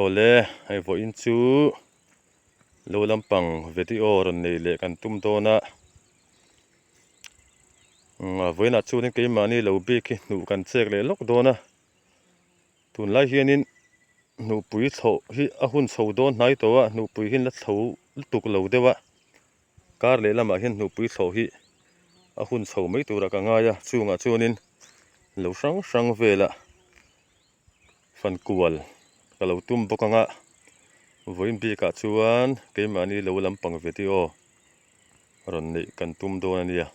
ole ai vo in chu lo lampang video ron nei le kan tum to na voina chu ni ke mani lo be ki nu kan chek le lok do na tun lai hianin nu pui tho hi a hun chho do nai to wa nu pui hin la tho tuk lo dewa kar le lama hin nu pui tho hi a hun chho mai tura ka nga ya chunga chunin lo sang vela fan kual kalau tum bokanga voin bi ka chuan ke mani lo lampang video ron nei kan tum do ania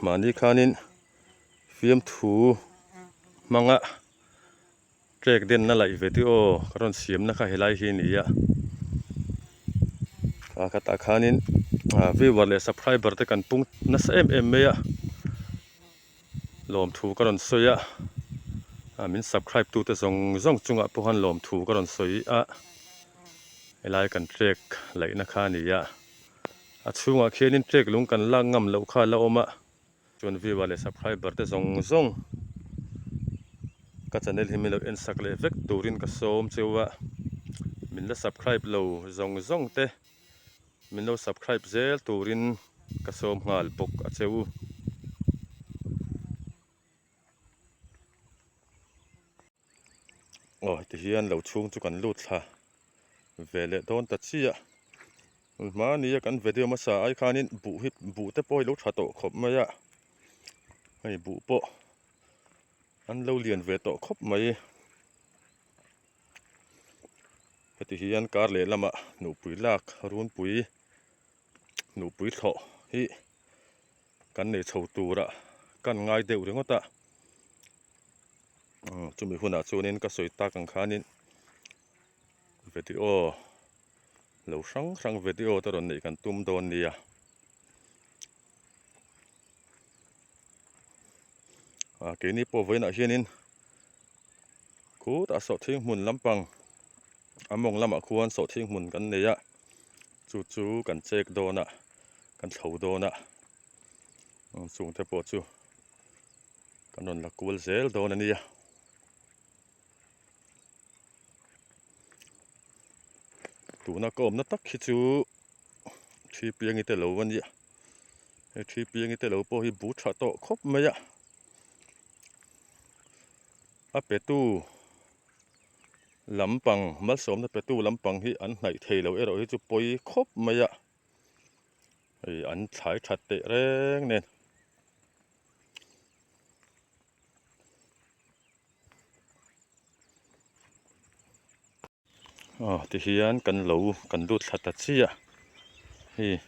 mani khanin film thu manga trek den na lai video karon siam na kha helai hi ni ya ka ta khanin viewer le subscriber te kan pung na sa me ya lom thu karon soya min subscribe tu te zong chunga pohan lom thu karon soi a helai kan trek lai na kha ni ya a chunga khenin trek lung kan la ngam lo kha la oma chon viewer le subscriber te zong ka channel himi lo en sak le vek turin ka som chewa min la subscribe lo zong te min lo subscribe zel turin ka som ngal pok a cheu ti hian lo chung chu kan lut thla vele don ta chia mani kan video ma sa ai khanin bu te poi lo tha to khop maya ai bu po an lo lian ve to khop mai ti hian kar le lama nu pui lak run pui nu pui tho hi kan nei chho tura kan ngai deu ringota chumi huna chunin ka soita kan khanin video lo sang video ta ron nei kan tum don nia ke ni po voina hianin ku ta so thing mun lampang among lama khuan so thing mun kan neya chu kan chek dona kan thlo dona chung te po chu kanon la kul zel dona nia tuna kom na tak hi chu thi piang ite lo wan ya thi piang ite lo po hi bu tha to khop maya a petu lampang mal som na petu lampang hi an hnai thei lo ero hi chu poi khop maya ei an thlai that te reng nen ติเฮียนกันเหลากันดูดทัดตัดเสีย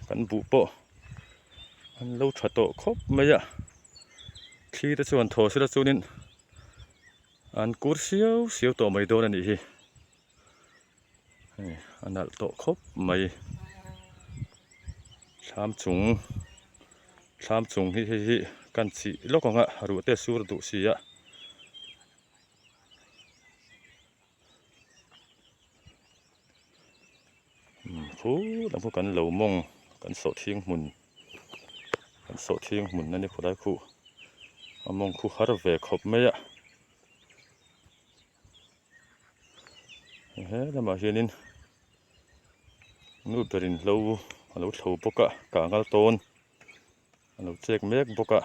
กันบุโปอันเหลาทัดโตครบไหมอะที่ตะชวนโทสิละจูนินอันกูเสียวโตไม่โดนนี่อันนั้นโตครบไหมสามจุงกันสิโลกงะรู้เตสูรดุเสียแล้วพวกกันเหลามงกันโสทิ้งหมุนนั่นนี่ผู้ได้คู่มงคู่ฮาร์เวครบไหมอะแล้วมาเฮียนินนู่นเป็นเราเท่าปกะกางกัลโตนเราเช็คเมกปกะ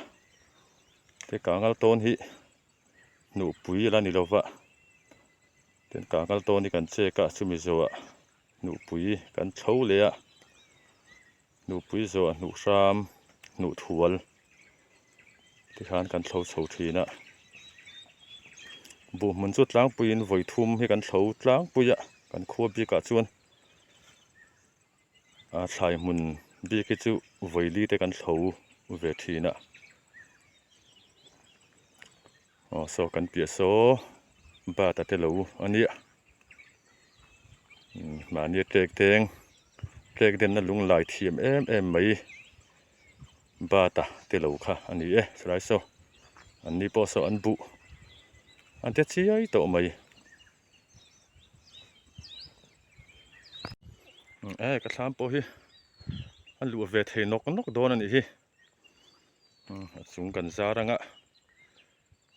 ที่กางกัลโตนฮีหนูปุ๋ยละนี่เราวะเป็นกางกัลโตนนี่กันเช็คกะชุมิโซะหนูปุ๋ยกันเท่าเลยอะหนูปุ๋ยโซะหนูชามหนูถวลที่ขานกันเท่าทีนะบุมันจุดล้างปุ๋ยไว้ทุ่มให้กันเท่าล้างปุ๋ยอะกันควบบีกะจวนชายมุนบีกิจูไว้ลีแต่กันเท่าเวทีนะโซกันเปียโซบาตาเตลูอันนี้มาเนี่ยเตงเด่นนั่นลุงหลายทีมไม่บาตาเตลูค่ะอันนี้สไลโซอันนี้พอโซอันบุอันเตชีไอโตไม่กระทำพอฮีอันลูเวทีนกโดนอันนี้สูงกันซาดัง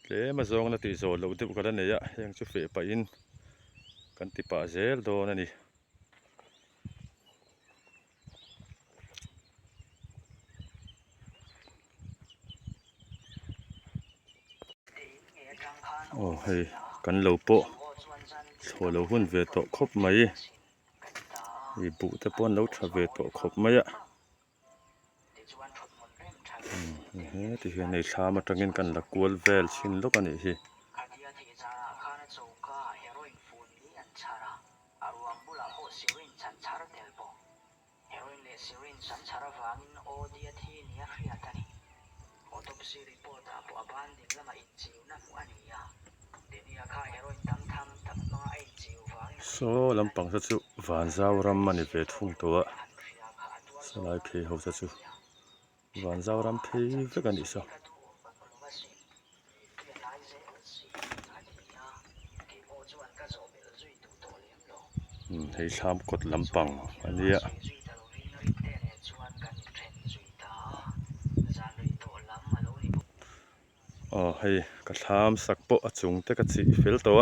เลมาจงนาติโซลอุดบุกันเนี่ยยังจะเฟไปอินกันติปาเซลโดนนี่กันเหลาโปโซลหุ่นเวทครบไหมบุตรปนเหลาทเวทครบไหมที่เห็นในชามาตั้งเงินกันละกวลเวลชินลูกอันนี้โซลำปังสัจุวานซาวรัมมันเวทหุ่งตัวสลายเพย์เขาสัจุวานซาวรัมเพย์เวกันดิโซให้ชามกดลำปังอันนี้ให้กระทำสักโปะจุงเตกจิฟิลตัว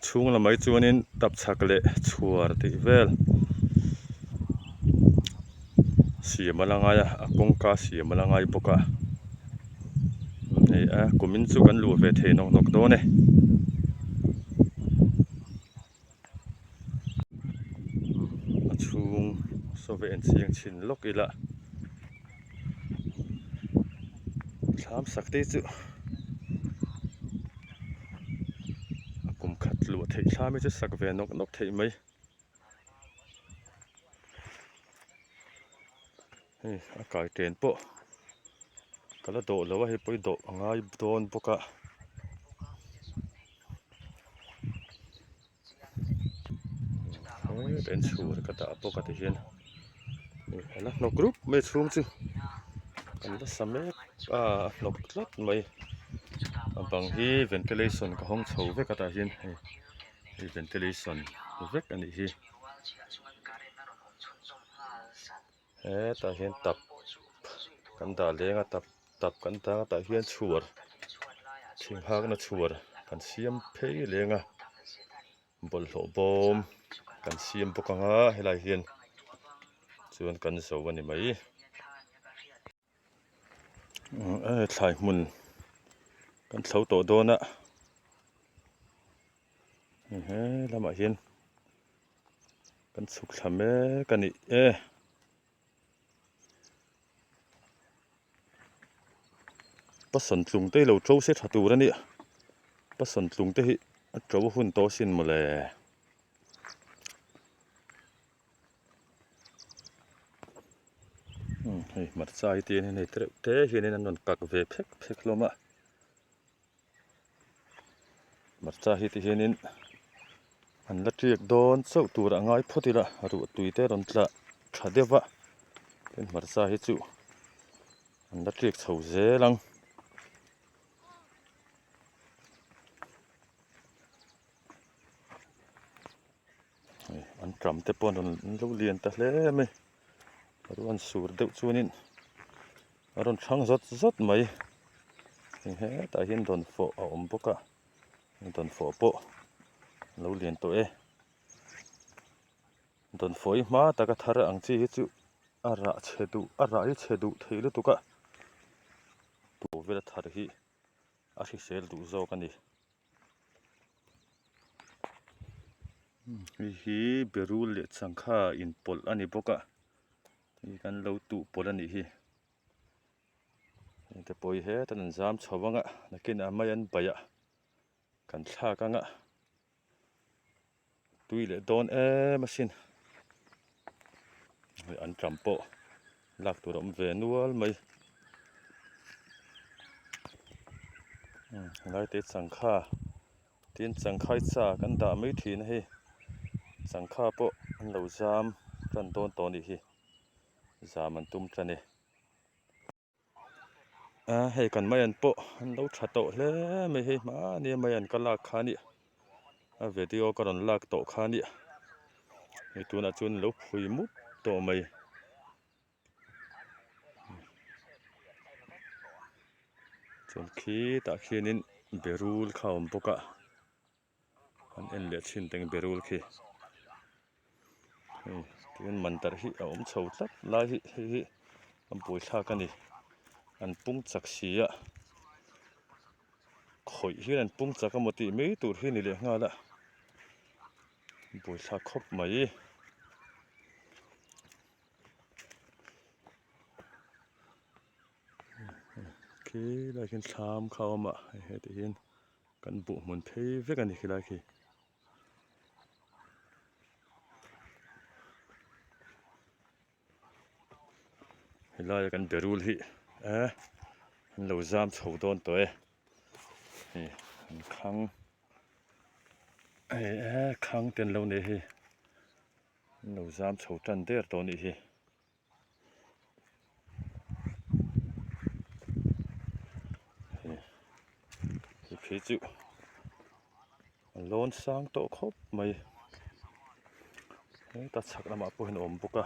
ชุงละไม่จวนินตับชักเละชัวร์ติเวลเสียมาละไงกงกาเสียมาละไงปกะนี่กุมินสุกันลูเวทนกโดนชุงโซเวนเสียงชินลกอีละทำสักทีจุกุมขัดลูเทชาไม่จะสักเวนนกเทไหมอากาศเย็นปะก็แล้วโดดแล้วว่าให้ไปโดดง่ายโดนปกะเป็นชูร์ก็ตาปกติเห็นนี่แล้วนกกรุ๊ปไม่ชุ่มจึงกันแล้วสมัยนกลัดไม่บางทีเวนติเลชันก็ห้องเช่าเวกก็ตาเห็นเวนติเลชันเวกอันนี้ตาเห็นตับกันตาเลี้ยงตับกันตาเห็นชัวร์ชิงหากนะชัวร์กันเสียมเพยเลี้ยงบอลโหบอมกันเสียมปกงาให้ลายเห็นส่วนกันสวันนี้ไหมชายมุนกันเสาโตโดนแล้วมาเห็นกันสุกทำกันนี่ปัสสันตุงเตเราโจเสถาตูนั่นนี่ปัสสันตุงเตเราหุ่นโตสินมาเลย Hei marsa hi tin nei te hianin an non kak ve phek loma marsa hi ti hianin an la triak don chau tur angai photila ru tuite ron tla thadewa ten marsa hi chu an la triak chho zelang an tram te pon ron lo lian ta hle mai ru an sur deuh chuanin aron thang zot mai he ta hian don fo a awm boka don fo po lo lian to e don foi ma taka thara ang chi hi chu ara hi chedu theilu tuka tu vela thar hi a hri sel du zo ka ni hi berul le changkha in pol ani boka hi kan lo tu pol ani hi te poi he tan zam chhawanga nakin amai an baya kan thla kanga tuile don machine an trampo lak turam ve nual mai ngai te changkha tin changkhai cha kan da mai thin hi changkha po an lo zam ran don to ni hi zam an tum tani hei kan mai an po an lo thato hle mai hi ma ni mai an kala khani a video karon lak to khani hi tuna chun lo phui mu to mai chun khi ta khianin berul khawm boka an en le chin teng berul khi tin mantar hi a om chho tlat lai hi an pui thla ka ni an pung chak sia khoi hi an pung chak amoti mei tur hi ni le ngala pui thla khop mai khi lai hin thlam khawma he ti hin kan bu mun phei ve kan hi lai khi lai kan berul hi an lo zam chho don to e an khang ten lo ne hi an lo zam chho tan der to ni hi khi chu lon sang to khop mai ta chak lama po hin om boka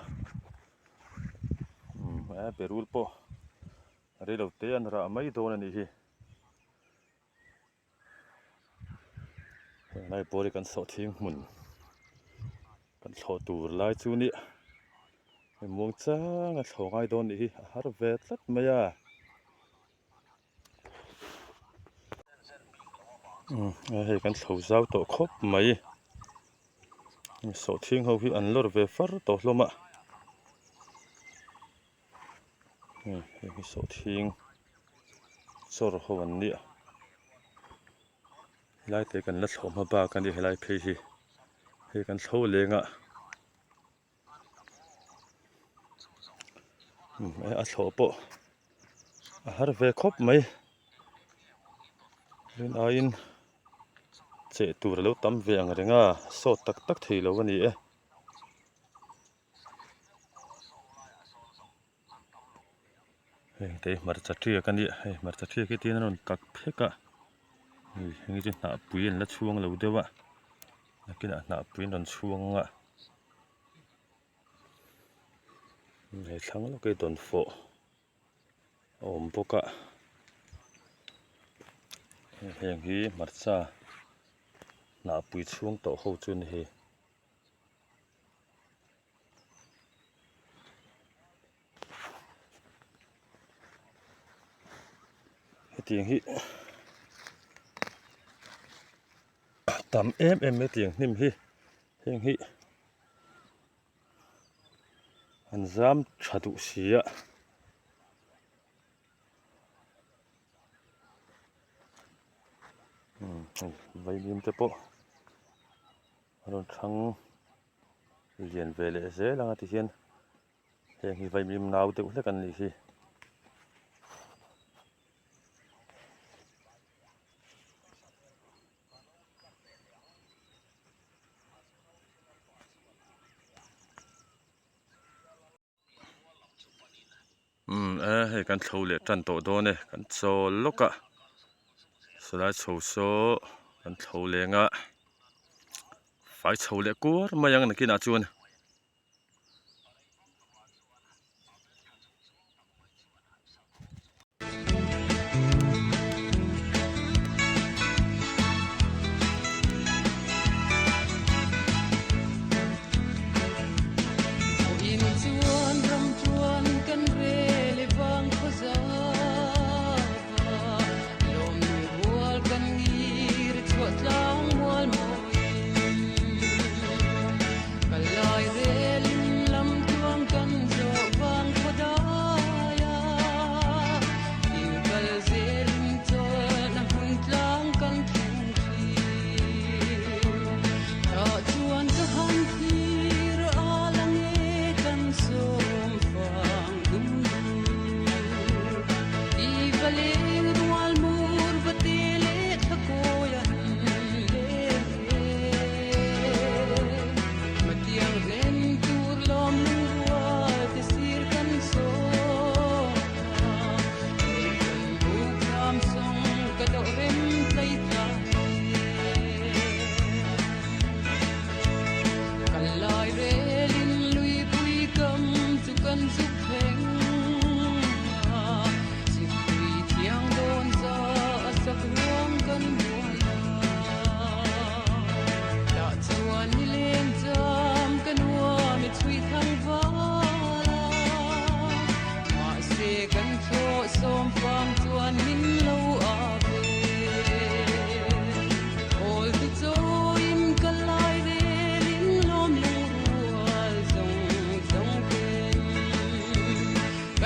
berul po re lo te an ra mai don ani hi nai pori kan so thing mun kan thlo tur lai chu ni mong chang a thlongai don ni hi har ve tlat maya hei kan thlo zau to khop mai so thing ho hi an lor ve far to hloma hi so thing chor ho an ni lai te kan la thloma ba kan ni helai phei hi hei kan thlo lenga a thlo po a har ve khop mai len ain che tur lo tam ve ang renga so tak thei lo ani hei te marcha thia kan ni hei marcha thia ki tin ron kak pheka hei ji na puin la chuang lo dewa nakina na puin ron chuanga hei thlang lo ke don fo om boka heng hi marcha na pui chuang to ho chun hi tiang hi tam em me tiang nim hi heng hi an zam thadu sia vai lim te po ron thang lian ve le ze langa ti hian แห่งที่ไฟมีมนาวเตอุกันนี่สิให้กันโชว์เลยจันโตโดเนี่ยกันโชว์ลูกอะสลายโชว์กันโชว์เลยงะไฟโชว์เลยกูมายังนักกินอาจวน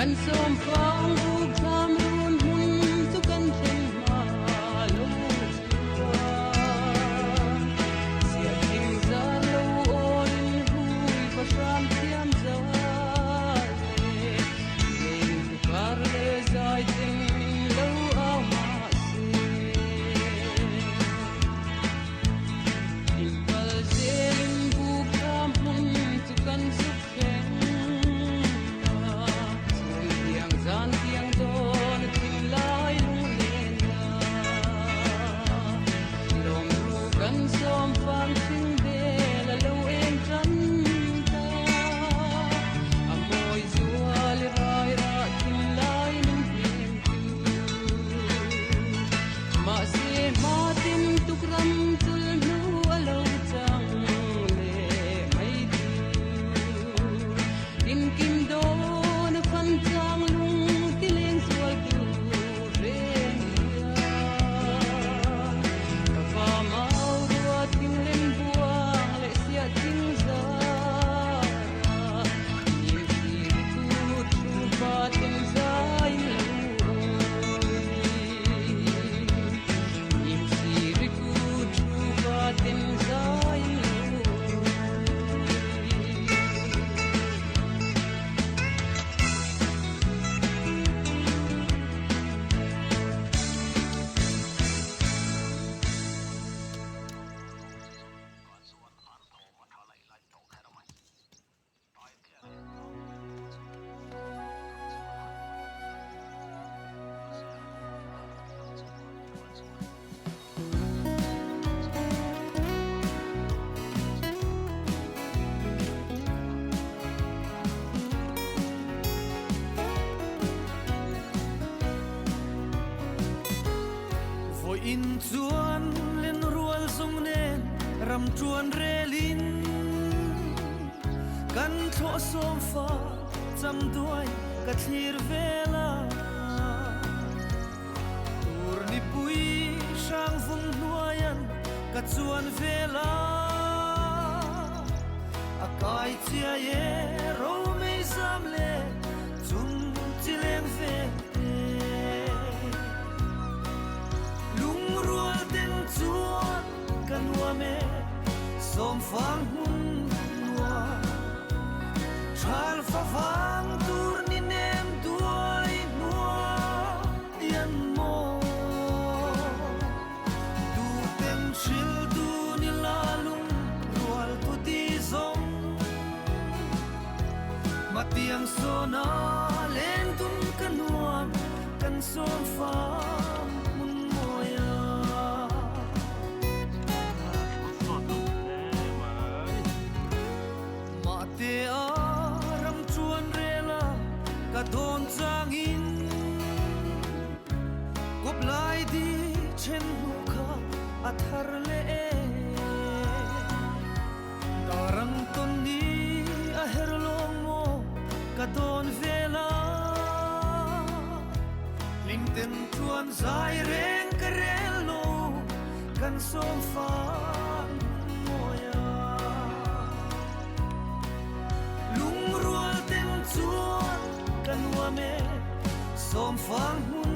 กันสมฟังทุกทำรุนหุ่นทุกกันเข็นมาลูกชัวเสียทิ้งซาลูโอลินหุยประชามเทียมใจเล่นกาเลใจจึงลูเอามาเสียอิมพัลเซลินบุกทำหุ่นทุกกันสุขแข็งอินจวนเล่นรวลทรงเน้นรำจวนเรลินกันโทสมฟ้าจำด้วยกะทีรเวลาตูรนิปุยช่างฟุงหนวยันกะจวนเวลาอากายเจียเยเราไม่สำเร็จจุนจิเลงเวจวนกันว่าแม่สมฟังหุ่นนัวชาลฟ้าฟัง มาเตียงโซนาเล่นตุ้มกันหวมกันโซนฟ้ามุนโมยามาเตียรำจวนเรลากะโดนจางอินกบลายดีเช่นหูข้าอัธรเลดารังตนนี้อะเฮรลงโมกะโดนเวลาลิงเต็มทวนสายเร่งกะเรลโลกันสมฟ้าโมยาลุงรัวเต็มจวนกันว่าเมสมฟังหุ่น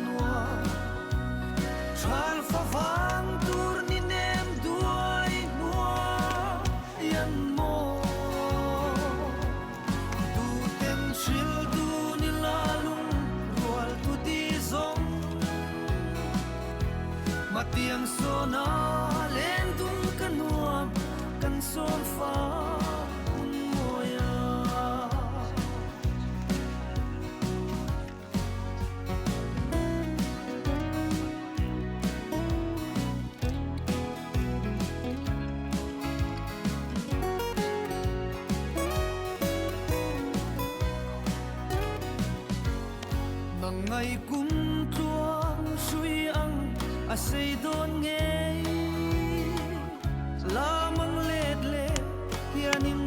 นัวชานฟ้าฟังตูรนิเนมด้วยนัวยันโมดูเต็มชิลดูนิลาลุงรัวตุดีซงมาเตียงโซนาเล่นตุ้มกันหัวกันสมฟ้าไงกุมทวงชุยอังอาศัยโดนเงยลามังเลดเลยานิม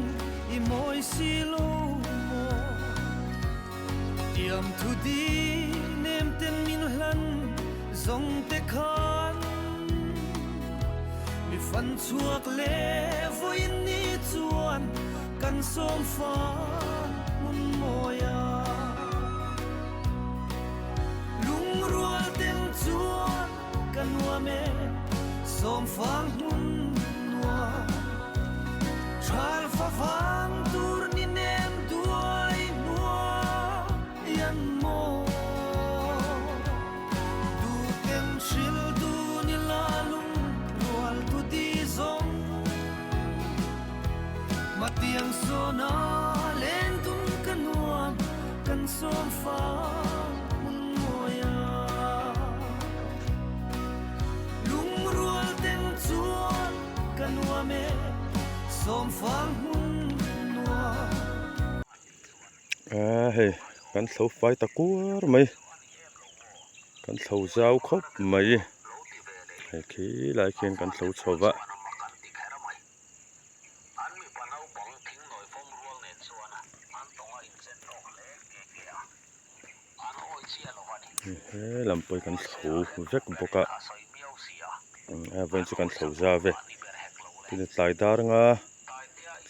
อิโมยซิโลโมเตียมทุดีเนมเต็นมินหลันซงเตคันมีฟันชวกเลวอินนี้จวนกันสมฟ้ามุนโมยาจวนกันว่าเมสมฟังหุ่นนัวชานฟ้าฟังตูรนิเนมด้วยนัวยันโมดูเต็มชิลดูนิลาลุงรัวตุดีซงมาเตียงโซนาเล่นตุ้มกันหัวกันสมฟ้าสมฟังหุ่นนัวเฮ้กันเสาไฟตะกัวไหมกันเสาเจ้าครบไหมไอ้ขี้ลายเขียนกันเสาชาวะเฮ้ลำไปกันเสาเวกบกะเว้นจะกันเสาเจ้าเวทีนี้สายดาร์งา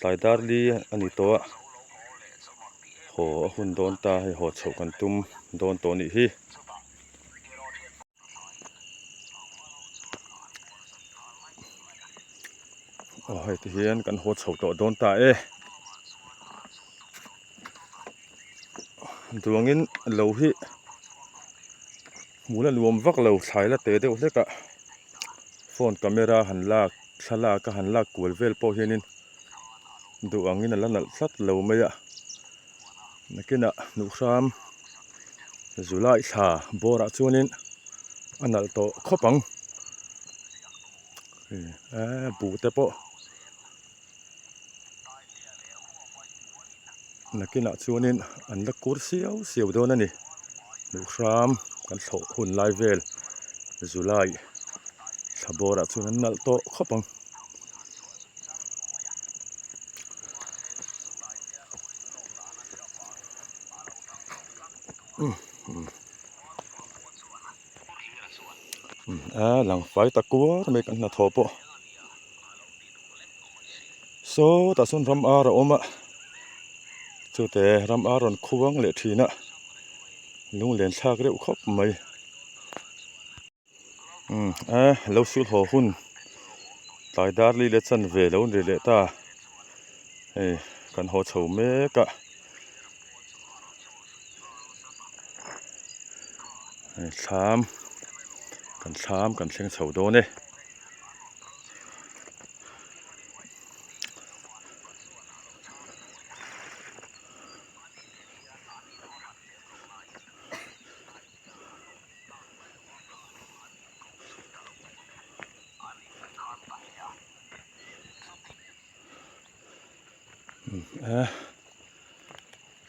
สายดาร์ลีอันนี้ตัวโหหุ่นโดนตาให้โหดเฉากันตุ้มโดนตัวนี้ฮีโอ้ยที่เห็นกันโหดเฉาตัวโดนตาดวงนี้เหลวฮีมูลรวมวักเหลวใช้ละเตะเดียวเล็กอะโฟนกล้องหันลากฉลากหันลากกวลเวลโปเฮนินดูอังนี้นั่นละนั่นสัตว์เหลวไม่อะนักกินอะนุชามจุลายชาโบราชวนินอันนั้นโตขบังปูเตปนักกินอะชวนินอันละกุรเสียวโดนนี่นุชามกันโถหุ่นไลเวลจุลายชาโบราชวนินนั่นโตขบังหลังไฟตะกัวไม่กันนะทบโซตาสุนรำอารอมะจุดแต่รำอารอนควงเละทีนะลุงเลียนชากเร็วครบไหมเราสุดหัวหุ่นตายดาร์ลีเลชันเวลundเลต้ากันหัวเฉาเมกะชามกันเชียงเฉาโดนเนี่ย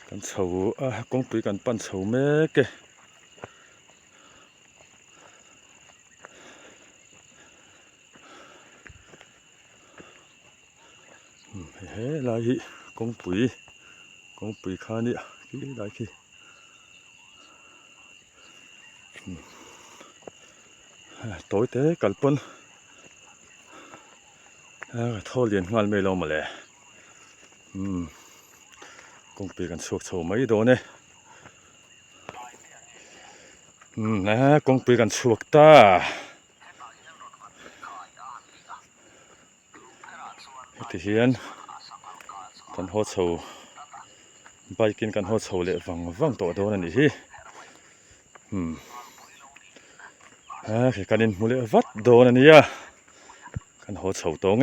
กันเฉากงปุยกันปั้นเฉาแม่เกเฮ้ลายกงปุยคานี่กี่ลายกี่โต้ยเตะกัลปนท่อเลียนงานไม่ลงมาเลยกงปุยกันสวกเฉาไม่โดนเนี่ยนะกงปุยกันสวกตาที่เฮียนกันหัวเฉาไปกินกันหัวเฉาเลยวังตัวโดนนี่ที่กันนินมูเลวัดโดนนี่กันหัวเฉาตรง